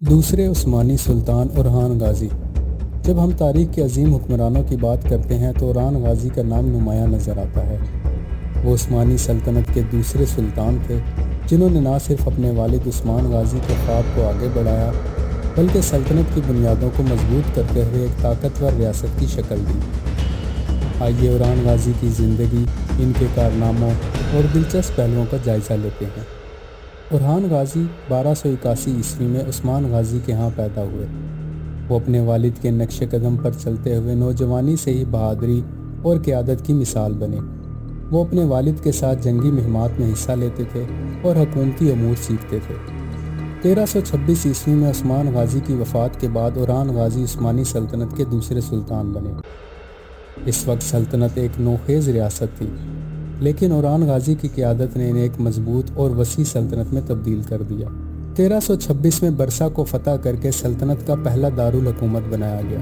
دوسرے عثمانی سلطان اورحان غازی۔ جب ہم تاریخ کے عظیم حکمرانوں کی بات کرتے ہیں تو اورحان غازی کا نام نمایاں نظر آتا ہے۔ وہ عثمانی سلطنت کے دوسرے سلطان تھے جنہوں نے نہ صرف اپنے والد عثمان غازی کے خواب کو آگے بڑھایا بلکہ سلطنت کی بنیادوں کو مضبوط کرتے ہوئے ایک طاقتور ریاست کی شکل دی۔ آئیے اورحان غازی کی زندگی، ان کے کارناموں اور دلچسپ پہلوؤں کا جائزہ لیتے ہیں۔ اورحان غازی 1281 عیسوی میں عثمان غازی کے ہاں پیدا ہوئے۔ وہ اپنے والد کے نقش قدم پر چلتے ہوئے نوجوانی سے ہی بہادری اور قیادت کی مثال بنے۔ وہ اپنے والد کے ساتھ جنگی مہمات میں حصہ لیتے تھے اور حکومتی امور سیکھتے تھے۔ 1326 عیسوی میں عثمان غازی کی وفات کے بعد اورحان غازی عثمانی سلطنت کے دوسرے سلطان بنے۔ اس وقت سلطنت ایک نوخیز ریاست تھی، لیکن اورحان غازی کی قیادت نے انہیں ایک مضبوط اور وسیع سلطنت میں تبدیل کر دیا۔ 1326 میں برسا کو فتح کر کے سلطنت کا پہلا دارالحکومت بنایا گیا۔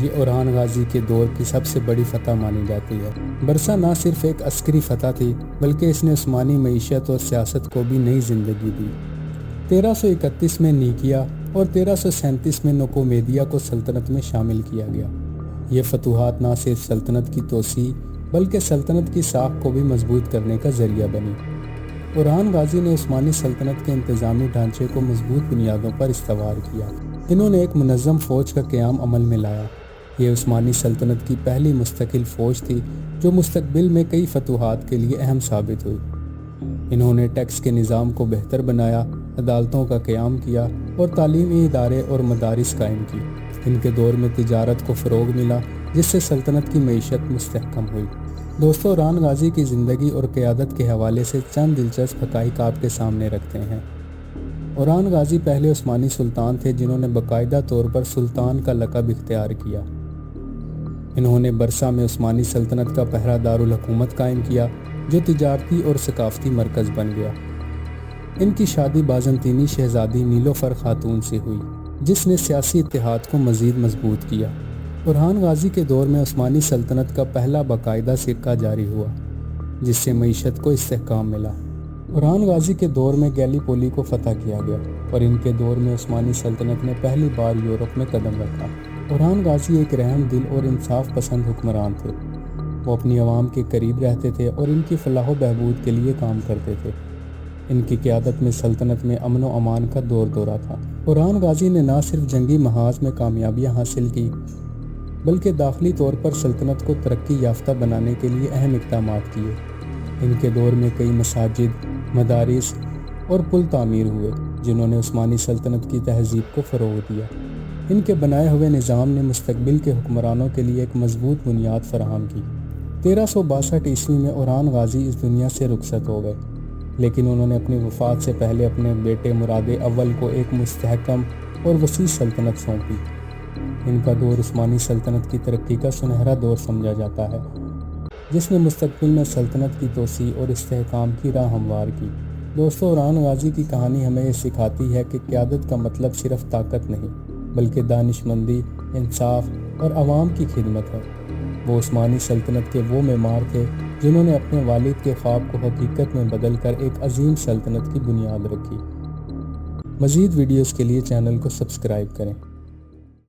یہ اورحان غازی کے دور کی سب سے بڑی فتح مانی جاتی ہے۔ برسا نہ صرف ایک عسکری فتح تھی بلکہ اس نے عثمانی معیشت اور سیاست کو بھی نئی زندگی دی۔ 1331 میں نیقیہ اور 1337 میں نکومیدیا کو سلطنت میں شامل کیا گیا۔ یہ فتوحات نہ صرف سلطنت کی توسیع بلکہ سلطنت کی ساکھ کو بھی مضبوط کرنے کا ذریعہ بنی۔ اورحان غازی نے عثمانی سلطنت کے انتظامی ڈھانچے کو مضبوط بنیادوں پر استوار کیا۔ انہوں نے ایک منظم فوج کا قیام عمل میں لایا۔ یہ عثمانی سلطنت کی پہلی مستقل فوج تھی جو مستقبل میں کئی فتوحات کے لیے اہم ثابت ہوئی۔ انہوں نے ٹیکس کے نظام کو بہتر بنایا، عدالتوں کا قیام کیا اور تعلیمی ادارے اور مدارس قائم کی۔ ان کے دور میں تجارت کو فروغ ملا جس سے سلطنت کی معیشت مستحکم ہوئی۔ دوستو، اورحان غازی کی زندگی اور قیادت کے حوالے سے چند دلچسپ حقائق آپ کے سامنے رکھتے ہیں۔ اورحان غازی پہلے عثمانی سلطان تھے جنہوں نے باقاعدہ طور پر سلطان کا لقب اختیار کیا۔ انہوں نے برسا میں عثمانی سلطنت کا پہلا دارالحکومت قائم کیا جو تجارتی اور ثقافتی مرکز بن گیا۔ ان کی شادی بازنطینی شہزادی نیلوفر خاتون سے ہوئی جس نے سیاسی اتحاد کو مزید مضبوط کیا۔ اورحان غازی کے دور میں عثمانی سلطنت کا پہلا باقاعدہ سکہ جاری ہوا جس سے معیشت کو استحکام ملا۔ اورحان غازی کے دور میں گیلی پولی کو فتح کیا گیا اور ان کے دور میں عثمانی سلطنت نے پہلی بار یورپ میں قدم رکھا۔ اورحان غازی ایک رحم دل اور انصاف پسند حکمران تھے۔ وہ اپنی عوام کے قریب رہتے تھے اور ان کی فلاح و بہبود کے لیے کام کرتے تھے۔ ان کی قیادت میں سلطنت میں امن و امان کا دور دورہ تھا۔ اورحان غازی نے نہ صرف جنگی محاذ میں کامیابیاں حاصل کی بلکہ داخلی طور پر سلطنت کو ترقی یافتہ بنانے کے لیے اہم اقدامات کیے۔ ان کے دور میں کئی مساجد، مدارس اور پل تعمیر ہوئے جنہوں نے عثمانی سلطنت کی تہذیب کو فروغ دیا۔ ان کے بنائے ہوئے نظام نے مستقبل کے حکمرانوں کے لیے ایک مضبوط بنیاد فراہم کی۔ 1362 عیسوی میں اورحان غازی اس دنیا سے رخصت ہو گئے، لیکن انہوں نے اپنی وفات سے پہلے اپنے بیٹے مراد اول کو ایک مستحکم اور وسیع سلطنت سونپی۔ ان کا دور عثمانی سلطنت کی ترقی کا سنہرا دور سمجھا جاتا ہے جس نے مستقبل میں سلطنت کی توسیع اور استحکام کی راہ ہموار کی۔ دوستو، اورحان غازی کی کہانی ہمیں یہ سکھاتی ہے کہ قیادت کا مطلب صرف طاقت نہیں بلکہ دانش مندی، انصاف اور عوام کی خدمت ہے۔ وہ عثمانی سلطنت کے وہ معمار تھے جنہوں نے اپنے والد کے خواب کو حقیقت میں بدل کر ایک عظیم سلطنت کی بنیاد رکھی۔ مزید ویڈیوز کے لیے چینل کو سبسکرائب کریں۔